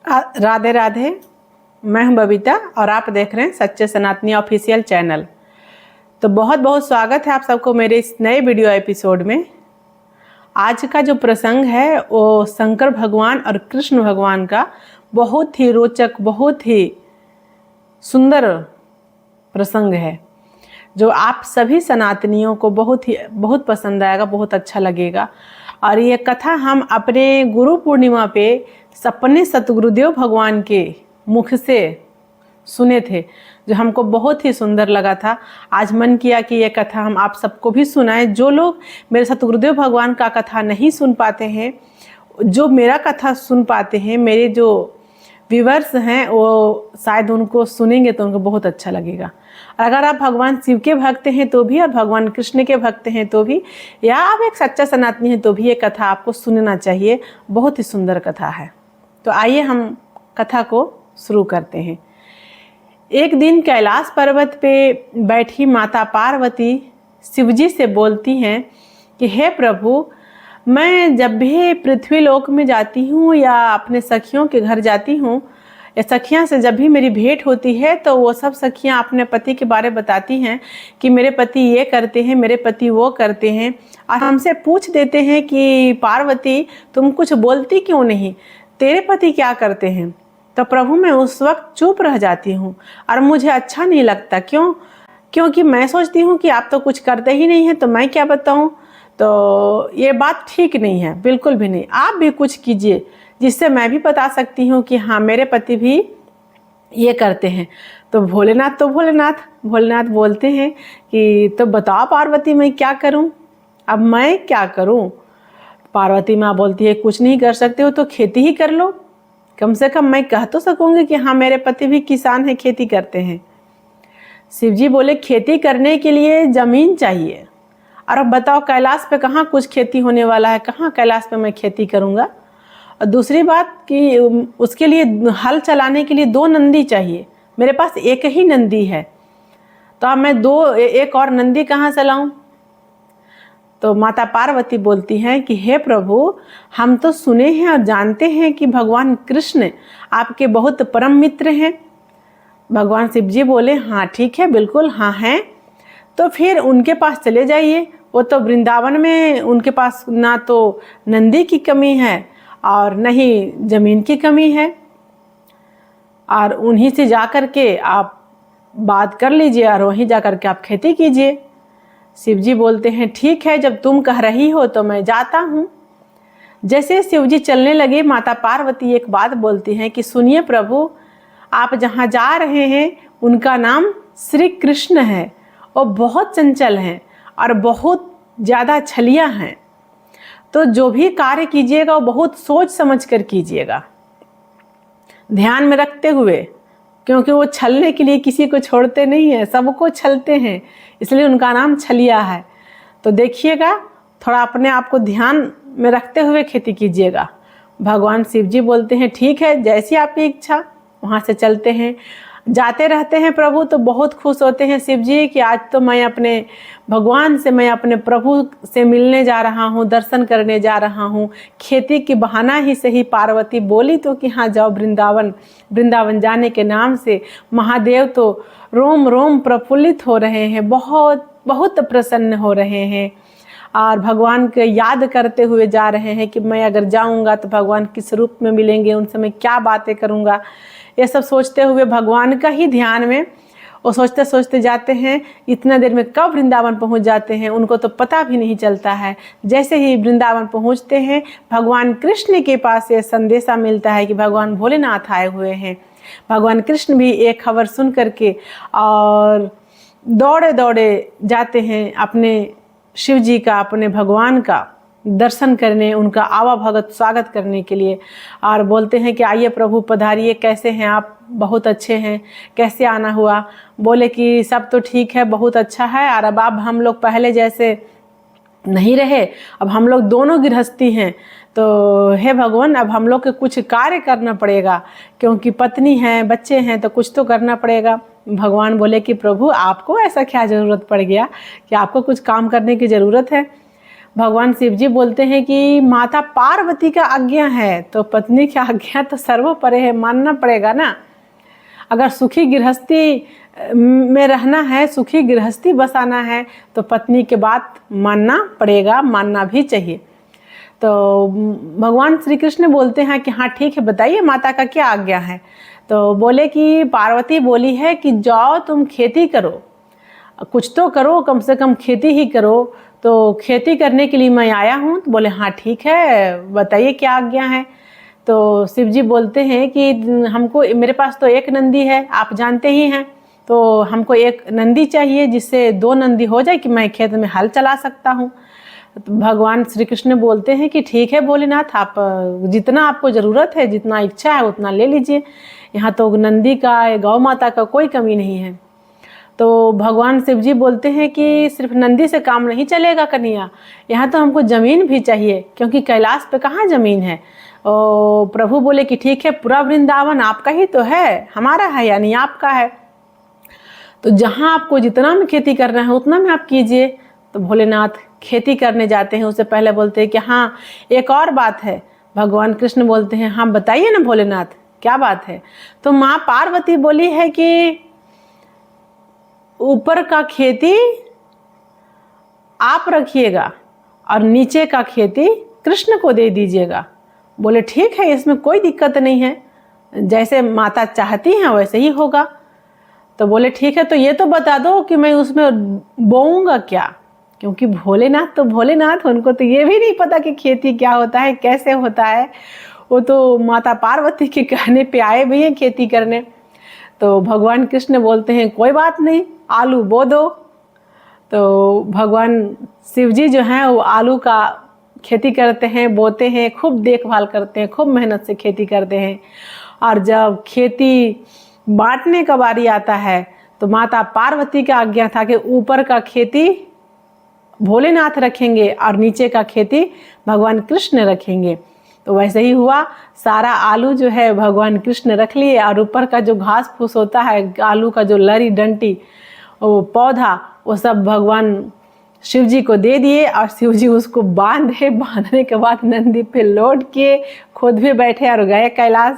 राधे राधे। मैं हूं बबीता और आप देख रहे हैं सच्चे सनातनी ऑफिशियल चैनल। तो बहुत बहुत स्वागत है आप सबको मेरे इस नए वीडियो एपिसोड में। आज का जो प्रसंग है वो शंकर भगवान और कृष्ण भगवान का बहुत ही रोचक, बहुत ही सुंदर प्रसंग है, जो आप सभी सनातनियों को बहुत पसंद आएगा, बहुत अच्छा लगेगा। और ये कथा हम अपने गुरु पूर्णिमा पे अपने सतगुरुदेव भगवान के मुख से सुने थे, जो हमको बहुत ही सुंदर लगा था। आज मन किया कि ये कथा हम आप सबको भी सुनाएं। जो लोग मेरे सतगुरुदेव भगवान का कथा नहीं सुन पाते हैं, जो मेरा कथा सुन पाते हैं, मेरे जो व्यूवर्स हैं, वो शायद उनको सुनेंगे तो उनको बहुत अच्छा लगेगा। अगर आप भगवान शिव के भक्त हैं तो भी, और भगवान कृष्ण के भक्त हैं तो भी, या आप एक सच्चा सनातनी हैं तो भी ये कथा आपको सुनना चाहिए। बहुत ही सुंदर कथा है। तो आइए हम कथा को शुरू करते हैं। एक दिन कैलाश पर्वत पे बैठी माता पार्वती शिवजी से बोलती हैं कि हे प्रभु, मैं जब भी पृथ्वी लोक में जाती हूँ या अपने सखियों के घर जाती हूँ, या सखियाँ से जब भी मेरी भेंट होती है, तो वो सब सखियाँ अपने पति के बारे बताती हैं कि मेरे पति ये करते हैं, मेरे पति वो करते हैं, और हमसे पूछ देते हैं कि पार्वती तुम कुछ बोलती क्यों नहीं, तेरे पति क्या करते हैं। तो प्रभु मैं उस वक्त चुप रह जाती हूँ और मुझे अच्छा नहीं लगता। क्योंकि मैं सोचती हूँ कि आप तो कुछ करते ही नहीं हैं, तो मैं क्या बताऊँ। तो ये बात ठीक नहीं है, बिल्कुल भी नहीं। आप भी कुछ कीजिए जिससे मैं भी बता सकती हूँ कि हाँ मेरे पति भी ये करते हैं। तो भोलेनाथ बोलते हैं कि तो बताओ पार्वती मैं क्या करूँ, अब मैं क्या करूँ। पार्वती माँ बोलती है कुछ नहीं कर सकते हो तो खेती ही कर लो, कम से कम मैं कह तो सकूँगी कि हाँ मेरे पति भी किसान हैं, खेती करते हैं। शिवजी बोले खेती करने के लिए ज़मीन चाहिए, और अब बताओ कैलाश पे कहाँ कुछ खेती होने वाला है, कहाँ कैलाश पे मैं खेती करूँगा। और दूसरी बात कि उसके लिए हल चलाने के लिए 2 नंदी चाहिए, मेरे पास एक ही नंदी है, तो अब मैं एक और नंदी कहाँ से लाऊं। तो माता पार्वती बोलती हैं कि हे प्रभु, हम तो सुने हैं और जानते हैं कि भगवान कृष्ण आपके बहुत परम मित्र हैं। भगवान शिव जी बोले हाँ ठीक है, बिल्कुल हाँ हैं। तो फिर उनके पास चले जाइए। वो तो वृंदावन में उनके पास ना तो नंदी की कमी है और न ही जमीन की कमी है, और उन्हीं से जा कर के आप बात कर लीजिए और वहीं जा कर के आप खेती कीजिए। शिवजी बोलते हैं ठीक है, जब तुम कह रही हो तो मैं जाता हूँ। जैसे शिवजी चलने लगे, माता पार्वती एक बात बोलती हैं कि सुनिए प्रभु, आप जहाँ जा रहे हैं उनका नाम श्री कृष्ण है, और बहुत चंचल हैं और बहुत ज़्यादा छलिया हैं। तो जो भी कार्य कीजिएगा वो बहुत सोच समझ कर कीजिएगा, ध्यान में रखते हुए, क्योंकि वो छलने के लिए किसी को छोड़ते नहीं है, सबको छलते हैं, इसलिए उनका नाम छलिया है। तो देखिएगा, थोड़ा अपने आप को ध्यान में रखते हुए खेती कीजिएगा। भगवान शिव जी बोलते हैं ठीक है, जैसी आपकी इच्छा। वहाँ से चलते हैं, जाते रहते हैं प्रभु। तो बहुत खुश होते हैं शिव जी कि आज तो मैं अपने भगवान से, मैं अपने प्रभु से मिलने जा रहा हूँ, दर्शन करने जा रहा हूँ। खेती की बहाना ही सही पार्वती बोली तो कि हाँ जाओ वृंदावन जाने के नाम से महादेव तो रोम रोम प्रफुल्लित हो रहे हैं, बहुत बहुत प्रसन्न हो रहे हैं, और भगवान को याद करते हुए जा रहे हैं कि मैं अगर जाऊंगा तो भगवान किस रूप में मिलेंगे, उनसे मैं क्या बातें करूंगा। ये सब सोचते हुए भगवान का ही ध्यान में वो सोचते सोचते जाते हैं। इतना देर में कब वृंदावन पहुंच जाते हैं उनको तो पता भी नहीं चलता है। जैसे ही वृंदावन पहुंचते हैं, भगवान कृष्ण के पास ये संदेशा मिलता है कि भगवान भोलेनाथ आए हुए हैं। भगवान कृष्ण भी एक खबर सुन करके और दौड़े दौड़े जाते हैं अपने शिव जी का, अपने भगवान का दर्शन करने, उनका आवा भगत स्वागत करने के लिए, और बोलते हैं कि आइए प्रभु पधारिए, कैसे हैं आप, बहुत अच्छे हैं, कैसे आना हुआ। बोले कि सब तो ठीक है, बहुत अच्छा है, और अब हम लोग पहले जैसे नहीं रहे, अब हम लोग दोनों गृहस्थी हैं, तो हे भगवान अब हम लोग के कुछ कार्य करना पड़ेगा, क्योंकि पत्नी है, बच्चे हैं, तो कुछ तो करना पड़ेगा। भगवान बोले कि प्रभु आपको ऐसा क्या ज़रूरत पड़ गया कि आपको कुछ काम करने की ज़रूरत है। भगवान शिव जी बोलते हैं कि माता पार्वती का आज्ञा है तो पत्नी की आज्ञा तो सर्वोपरि है, मानना पड़ेगा ना। अगर सुखी गृहस्थी में रहना है, सुखी गृहस्थी बसाना है तो पत्नी की बात मानना पड़ेगा, मानना भी चाहिए। तो भगवान श्री कृष्ण बोलते हैं कि हाँ ठीक है, बताइए माता का क्या आज्ञा है। तो बोले कि पार्वती बोली है कि जाओ तुम खेती करो, कुछ तो करो, कम से कम खेती ही करो। तो खेती करने के लिए मैं आया हूँ। तो बोले हाँ ठीक है, बताइए क्या आज्ञा है। तो शिव जी बोलते हैं कि हमको, मेरे पास तो एक नंदी है, आप जानते ही हैं, तो हमको एक नंदी चाहिए जिससे 2 नंदी हो जाए कि मैं खेत में हल चला सकता हूँ। तो भगवान श्री कृष्ण बोलते हैं कि ठीक है भोलेनाथ, आप जितना आपको ज़रूरत है, जितना इच्छा है उतना ले लीजिए, यहाँ तो नंदी का, गौ माता का कोई कमी नहीं है। तो भगवान शिव जी बोलते हैं कि सिर्फ नंदी से काम नहीं चलेगा कन्हैया, यहाँ तो हमको ज़मीन भी चाहिए, क्योंकि कैलाश पे कहाँ ज़मीन है। और प्रभु बोले कि ठीक है, पूरा वृंदावन आपका ही तो है, हमारा है यानी आपका है, तो जहाँ आपको जितना में खेती करना है उतना में आप कीजिए। तो भोलेनाथ खेती करने जाते हैं, उससे पहले बोलते हैं कि हाँ एक और बात है। भगवान कृष्ण बोलते हैं हाँ बताइए ना भोलेनाथ, क्या बात है। तो माँ पार्वती बोली है कि ऊपर का खेती आप रखिएगा और नीचे का खेती कृष्ण को दे दीजिएगा। बोले ठीक है, इसमें कोई दिक्कत नहीं है, जैसे माता चाहती हैं वैसे ही होगा। तो बोले ठीक है, तो ये तो बता दो कि मैं उसमें बोऊंगा क्या, क्योंकि भोलेनाथ तो भोलेनाथ, उनको तो ये भी नहीं पता कि खेती क्या होता है, कैसे होता है। वो तो माता पार्वती के कहने पे आए भी हैं खेती करने। तो भगवान कृष्ण बोलते हैं कोई बात नहीं, आलू बो दो। तो भगवान शिव जी जो हैं वो आलू का खेती करते हैं, बोते हैं, खूब देखभाल करते हैं, खूब मेहनत से खेती करते हैं। और जब खेती बांटने का बारी आता है तो माता पार्वती का आज्ञा था कि ऊपर का खेती भोलेनाथ रखेंगे और नीचे का खेती भगवान कृष्ण रखेंगे। तो वैसे ही हुआ, सारा आलू जो है भगवान कृष्ण रख लिए और ऊपर का जो घास फूस होता है, आलू का जो लरी डंटी वो पौधा, वो सब भगवान शिव जी को दे दिए और शिव जी उसको बांधे। बांधने के बाद नंदी पे लोड किए, खुद भी बैठे और गए कैलाश।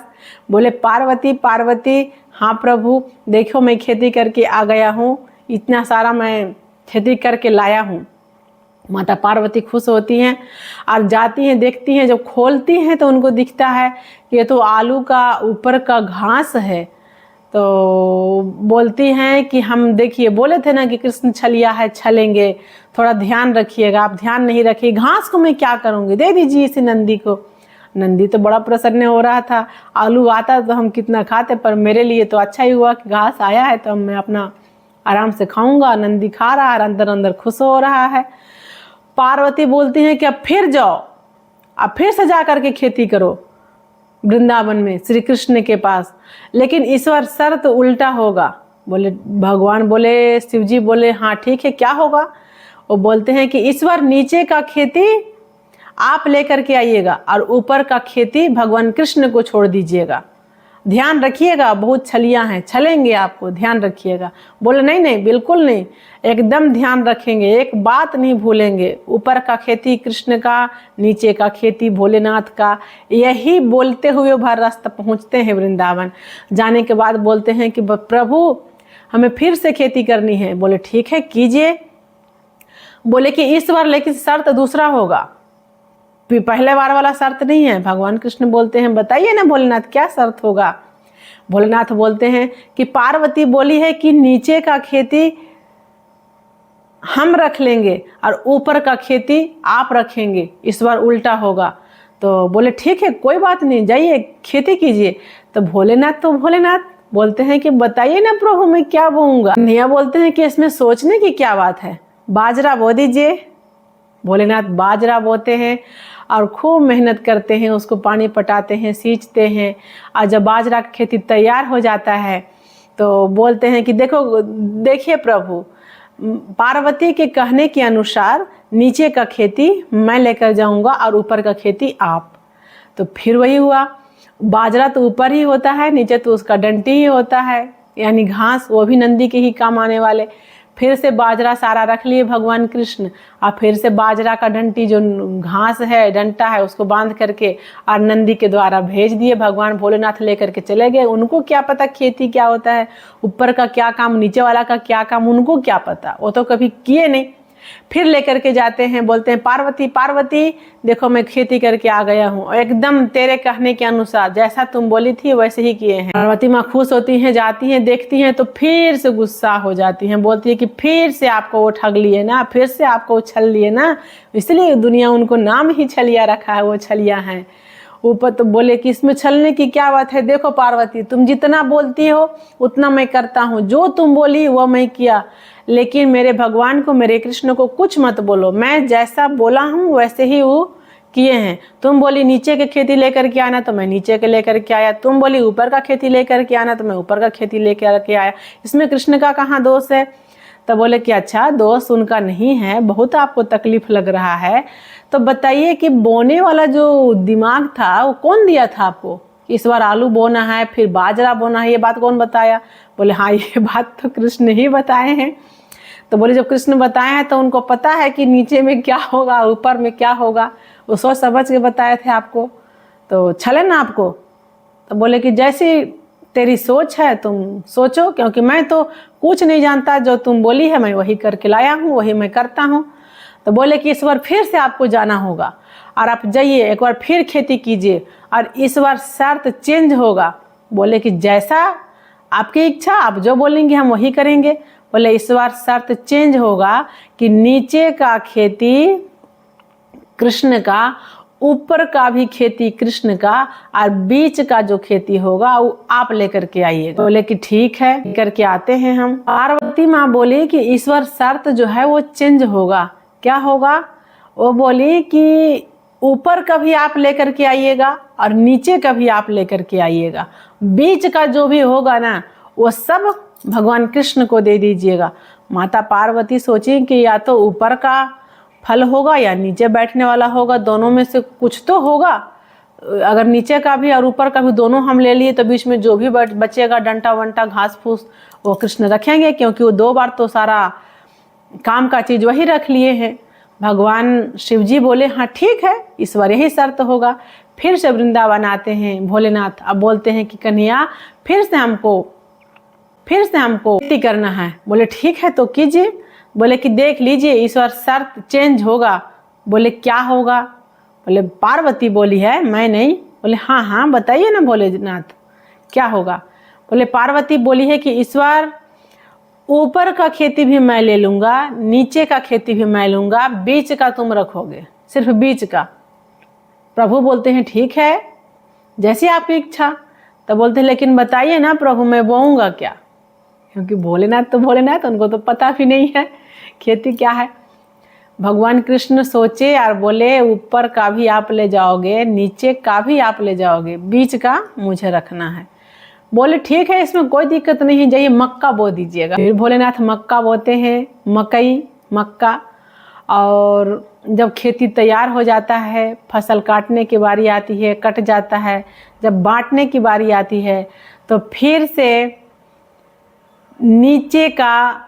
बोले पार्वती पार्वती, हाँ प्रभु देखो मैं खेती करके आ गया हूँ, इतना सारा मैं खेती करके लाया हूँ। माता पार्वती खुश होती हैं और जाती हैं, देखती हैं, जब खोलती हैं तो उनको दिखता है कि ये तो आलू का ऊपर का घास है। तो बोलती हैं कि हम देखिए बोले थे ना कि कृष्ण छलिया है, छलेंगे, थोड़ा ध्यान रखिएगा, आप ध्यान नहीं रखिए, घास को मैं क्या करूँगी, दे दीजिए इसी नंदी को। नंदी तो बड़ा प्रसन्न हो रहा था, आलू आता तो हम कितना खाते, पर मेरे लिए तो अच्छा ही हुआ कि घास आया है तो मैं अपना आराम से खाऊंगा। नंदी खा रहा है, अंदर अंदर खुश हो रहा है। पार्वती बोलती हैं कि अब फिर जाओ, अब फिर से जा करके खेती करो वृंदावन में श्री कृष्ण के पास, लेकिन इस बार शर्त उल्टा होगा। बोले भगवान बोले, शिव जी बोले हाँ ठीक है, क्या होगा। वो बोलते हैं कि इस बार नीचे का खेती आप लेकर के आइएगा और ऊपर का खेती भगवान कृष्ण को छोड़ दीजिएगा। ध्यान रखिएगा, बहुत छलियां हैं, छलेंगे आपको, ध्यान रखिएगा। बोले नहीं नहीं बिल्कुल नहीं, एकदम ध्यान रखेंगे, एक बात नहीं भूलेंगे, ऊपर का खेती कृष्ण का, नीचे का खेती भोलेनाथ का। यही बोलते हुए भर रास्ता पहुंचते हैं वृंदावन। जाने के बाद बोलते हैं कि प्रभु हमें फिर से खेती करनी है। बोले ठीक है कीजिए। बोले कि इस बार लेकिन शर्त दूसरा होगा, पहले बार वाला शर्त नहीं है। भगवान कृष्ण बोलते हैं बताइए ना भोलेनाथ क्या शर्त होगा। भोलेनाथ बोलते हैं कि पार्वती बोली है कि नीचे का खेती हम रख लेंगे और ऊपर का खेती आप रखेंगे, इस बार उल्टा होगा। तो बोले ठीक है कोई बात नहीं, जाइए खेती कीजिए। तो भोलेनाथ बोलते हैं कि बताइए ना प्रभु मैं क्या बोऊंगा। कन्हैया बोलते हैं कि इसमें सोचने की क्या बात है, बाजरा बो दीजिए। भोलेनाथ बाजरा बोते हैं और खूब मेहनत करते हैं, उसको पानी पटाते हैं, सींचते हैं। और जब बाजरा की खेती तैयार हो जाता है तो बोलते हैं कि देखिए प्रभु, पार्वती के कहने के अनुसार नीचे का खेती मैं लेकर जाऊंगा और ऊपर का खेती आप। तो फिर वही हुआ, बाजरा तो ऊपर ही होता है, नीचे तो उसका डंटी ही होता है, यानी घास, वो भी नंदी के ही काम आने वाले। फिर से बाजरा सारा रख लिए भगवान कृष्ण, और फिर से बाजरा का डंटी जो घास है, डंटा है, उसको बांध करके और नंदी के द्वारा भेज दिए। भगवान भोलेनाथ लेकर के चले गए। उनको क्या पता खेती क्या होता है, ऊपर का क्या काम, नीचे वाला का क्या काम, उनको क्या पता, वो तो कभी किए नहीं। फिर लेकर के जाते हैं, बोलते हैं पार्वती पार्वती देखो मैं खेती करके आ गया हूँ, एकदम तेरे कहने के अनुसार जैसा तुम बोली थी वैसे ही किए हैं। पार्वती माँ खुश होती हैं, जाती हैं, देखती हैं तो फिर से गुस्सा हो जाती हैं, बोलती है कि फिर से आपको वो ठग लिए ना, फिर से आपको वो छल लिए ना, इसलिए दुनिया उनको नाम ही छलिया रखा है, वो छलिया हैं। ऊपर तो बोले कि इसमें छलने की क्या बात है, देखो पार्वती तुम जितना बोलती हो उतना मैं करता हूँ, जो तुम बोली वो मैं किया, लेकिन मेरे भगवान को, मेरे कृष्ण को कुछ मत बोलो, मैं जैसा बोला हूँ वैसे ही वो किए हैं। तुम बोली नीचे के खेती लेकर के आना तो मैं नीचे के लेकर के आया, तुम बोली ऊपर का खेती लेकर के आना तो मैं ऊपर का खेती लेकर के आया, इसमें कृष्ण का कहाँ दोष है। तो बोले कि अच्छा दोष उनका नहीं है, बहुत आपको तकलीफ लग रहा है, तो बताइए कि बोने वाला जो दिमाग था वो कौन दिया था आपको, इस बार आलू बोना है फिर बाजरा बोना है, ये बात कौन बताया। बोले हाँ ये बात तो कृष्ण ही बताए हैं। तो बोले जब कृष्ण बताए हैं तो उनको पता है कि नीचे में क्या होगा, ऊपर में क्या होगा, वो सोच समझ के बताए थे आपको, तो छले ना आपको। तो बोले कि जैसी तेरी सोच है तुम सोचो, क्योंकि मैं तो कुछ नहीं जानता, जो तुम बोली है मैं वही करके लाया हूँ, वही मैं करता हूँ। तो बोले कि इस बार फिर से आपको जाना होगा और आप जाइए, एक बार फिर खेती कीजिए और इस बार शर्त चेंज होगा। बोले कि जैसा आपकी इच्छा, आप जो बोलेंगे हम वही करेंगे। बोले इस बार शर्त चेंज होगा कि नीचे का खेती कृष्ण का, ऊपर का भी खेती कृष्ण का, और बीच का जो खेती होगा वो आप लेकर के आइएगा। बोले कि ठीक है, लेकर के आते हैं हम। पार्वती माँ बोली कि इस बार शर्त जो है वो चेंज होगा। क्या होगा? वो बोली कि ऊपर का भी आप लेकर के आइएगा और नीचे का भी आप लेकर के आइएगा, बीच का जो भी होगा ना वो सब भगवान कृष्ण को दे दीजिएगा। माता पार्वती सोची कि या तो ऊपर का फल होगा या नीचे बैठने वाला होगा, दोनों में से कुछ तो होगा। अगर नीचे का भी और ऊपर का भी दोनों हम ले लिए तो बीच में जो भी बचेगा डंटा वंटा घास फूस वो कृष्ण रखेंगे, क्योंकि वो 2 बार तो सारा काम का चीज वही रख लिए हैं। भगवान शिव जी बोले हाँ ठीक है, इस बार यही शर्त होगा। फिर से वृंदावन आते हैं भोलेनाथ, अब बोलते हैं कि कन्हैया फिर से हमको खेती करना है। बोले ठीक है तो कीजिए। बोले कि देख लीजिए इस बार शर्त चेंज होगा। बोले क्या होगा? बोले पार्वती बोली है, मैं नहीं। बोले हाँ हाँ बताइए ना भोलेनाथ क्या होगा। बोले पार्वती बोली है कि इस बार ऊपर का खेती भी मैं ले लूंगा, नीचे का खेती भी मैं लूंगा, बीच का तुम रखोगे, सिर्फ बीच का। प्रभु बोलते हैं ठीक है जैसी आपकी इच्छा। तो बोलते हैं लेकिन बताइए ना प्रभु मैं बोऊंगा क्या, क्योंकि भोलेनाथ तो भोलेनाथ, उनको तो पता भी नहीं है खेती क्या है। भगवान कृष्ण सोचे और बोले ऊपर का भी आप ले जाओगे, नीचे का भी आप ले जाओगे, बीच का मुझे रखना है। बोले ठीक है इसमें कोई दिक्कत नहीं, जाइए मक्का बो दीजिएगा। फिर भोलेनाथ मक्का बोते हैं, मक्का। और जब खेती तैयार हो जाता है, फसल काटने की बारी आती है, कट जाता है, जब बांटने की बारी आती है तो फिर से नीचे का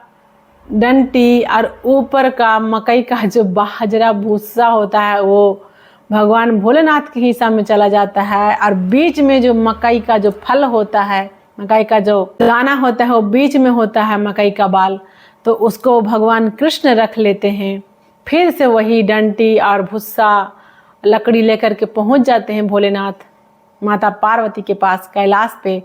डंटी और ऊपर का मकई का जो बाजरा भूसा होता है वो भगवान भोलेनाथ के हिस्सा में चला जाता है, और बीच में जो मकई का जो फल होता है, मकई का जो दाना होता है वो बीच में होता है मकई का बाल, तो उसको भगवान कृष्ण रख लेते हैं। फिर से वही डंटी और भूसा लकड़ी लेकर के पहुंच जाते हैं भोलेनाथ माता पार्वती के पास कैलाश पे,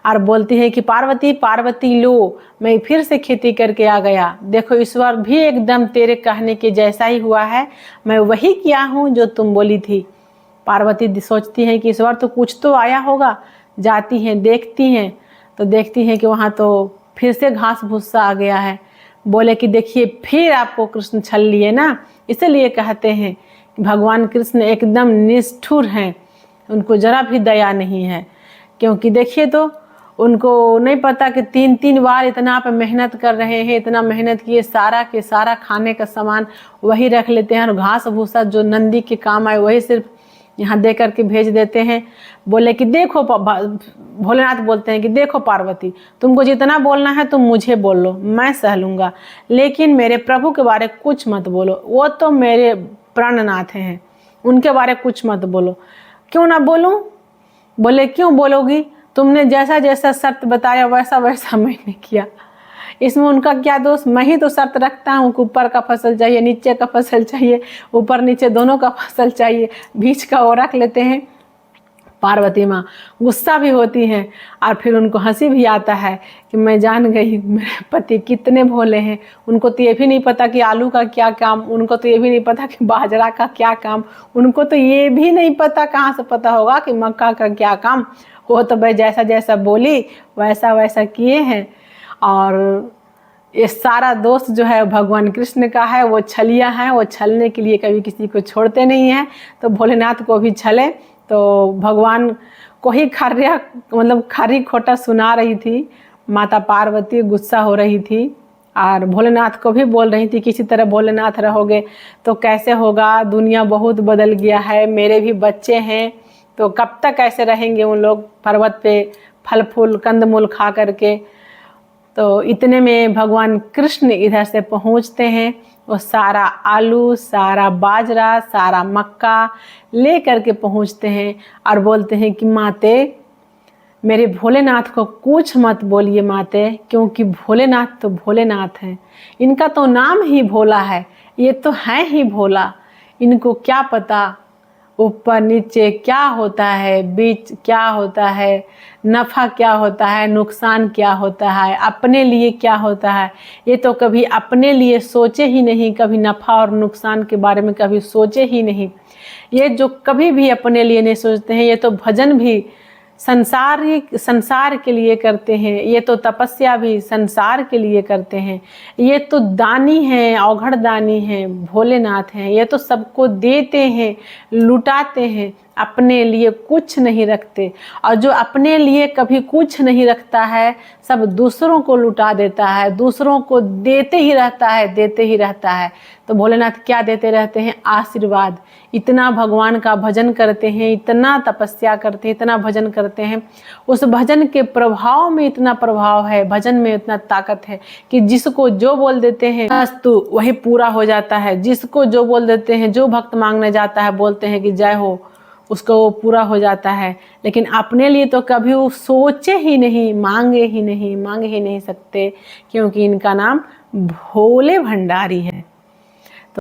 और बोलती है कि पार्वती लो मैं फिर से खेती करके आ गया, देखो इस बार भी एकदम तेरे कहने के जैसा ही हुआ है, मैं वही किया हूँ जो तुम बोली थी। पार्वती सोचती है कि इस बार तो कुछ तो आया होगा। जाती हैं देखती हैं तो देखती हैं कि वहाँ तो फिर से घास भूसा आ गया है। बोले कि देखिए फिर आपको कृष्ण छल लिए ना, इसलिए कहते हैं कि भगवान कृष्ण एकदम निष्ठुर हैं, उनको जरा भी दया नहीं है। क्योंकि देखिए तो उनको नहीं पता कि 3 बार इतना आप मेहनत कर रहे हैं, इतना मेहनत किए, सारा के सारा खाने का सामान वही रख लेते हैं, और घास भूसा जो नंदी के काम आए वही सिर्फ यहाँ दे करके भेज देते हैं। बोले कि देखो, भोलेनाथ बोलते हैं कि देखो पार्वती, तुमको जितना बोलना है तुम मुझे बोल लो, मैं सह लूँगा, लेकिन मेरे प्रभु के बारे कुछ मत बोलो, वो तो मेरे प्राणनाथ हैं, उनके बारे कुछ मत बोलो। क्यों ना बोलूं? बोले क्यों बोलोगी, तुमने जैसा जैसा शर्त बताया वैसा वैसा मैंने किया, इसमें उनका क्या दोष? मैं ही तो शर्त रखता हूँ कि ऊपर का फसल चाहिए, नीचे का फसल चाहिए, ऊपर नीचे दोनों का फसल चाहिए, बीच का वो रख लेते हैं। पार्वती माँ गुस्सा भी होती हैं और फिर उनको हंसी भी आता है कि मैं जान गई मेरे पति कितने भोले हैं। उनको तो ये भी नहीं पता कि आलू का क्या काम, उनको तो ये भी नहीं पता कि बाजरा का क्या काम, उनको तो ये भी नहीं पता, कहाँ से पता होगा कि मक्का का क्या काम। वो तो भाई जैसा जैसा बोली वैसा वैसा किए हैं। और ये सारा दोस्त जो है भगवान कृष्ण का है, वो छलिया है, वो छलने के लिए कभी किसी को छोड़ते नहीं हैं। तो भोलेनाथ को भी छले तो भगवान को ही खरी खोटा सुना रही थी। माता पार्वती गुस्सा हो रही थी और भोलेनाथ को भी बोल रही थी, किसी तरह भोलेनाथ रहोगे तो कैसे होगा, दुनिया बहुत बदल गया है, मेरे भी बच्चे हैं, तो कब तक ऐसे रहेंगे उन लोग पर्वत पे फल फूल कंदमूल खा करके। तो इतने में भगवान कृष्ण इधर से पहुंचते हैं, वो सारा आलू, सारा बाजरा, सारा मक्का ले करके पहुंचते हैं और बोलते हैं कि माते मेरे भोलेनाथ को कुछ मत बोलिए माते, क्योंकि भोलेनाथ तो भोलेनाथ हैं, इनका तो नाम ही भोला है, ये तो है ही भोला, इनको क्या पता ऊपर नीचे क्या होता है, बीच क्या होता है, नफ़ा क्या होता है, नुकसान क्या होता है, अपने लिए क्या होता है। ये तो कभी अपने लिए सोचे ही नहीं, कभी नफ़ा और नुकसान के बारे में कभी सोचे ही नहीं। ये जो कभी भी अपने लिए नहीं सोचते हैं, ये तो भजन भी संसार के लिए करते हैं, ये तो तपस्या भी संसार के लिए करते हैं, ये तो दानी हैं, औघड़ दानी हैं, भोलेनाथ हैं, ये तो सबको देते हैं, लुटाते हैं, अपने लिए कुछ नहीं रखते। और जो अपने लिए कभी कुछ नहीं रखता है, सब दूसरों को लुटा देता है, दूसरों को देते ही रहता है, देते ही रहता है। तो भोलेनाथ क्या देते रहते हैं? आशीर्वाद। इतना भगवान का भजन करते हैं, इतना तपस्या करते हैं, इतना भजन करते हैं, उस भजन के प्रभाव में इतना प्रभाव है, भजन में इतना ताकत है कि जिसको जो बोल देते हैं अस्तु वही पूरा हो जाता है। जिसको जो बोल देते हैं, जो भक्त मांगने जाता है बोलते हैं कि जय हो, उसको वो पूरा हो जाता है। लेकिन अपने लिए तो कभी वो सोचे ही नहीं, मांगे ही नहीं, मांग ही नहीं सकते, क्योंकि इनका नाम भोले भंडारी है।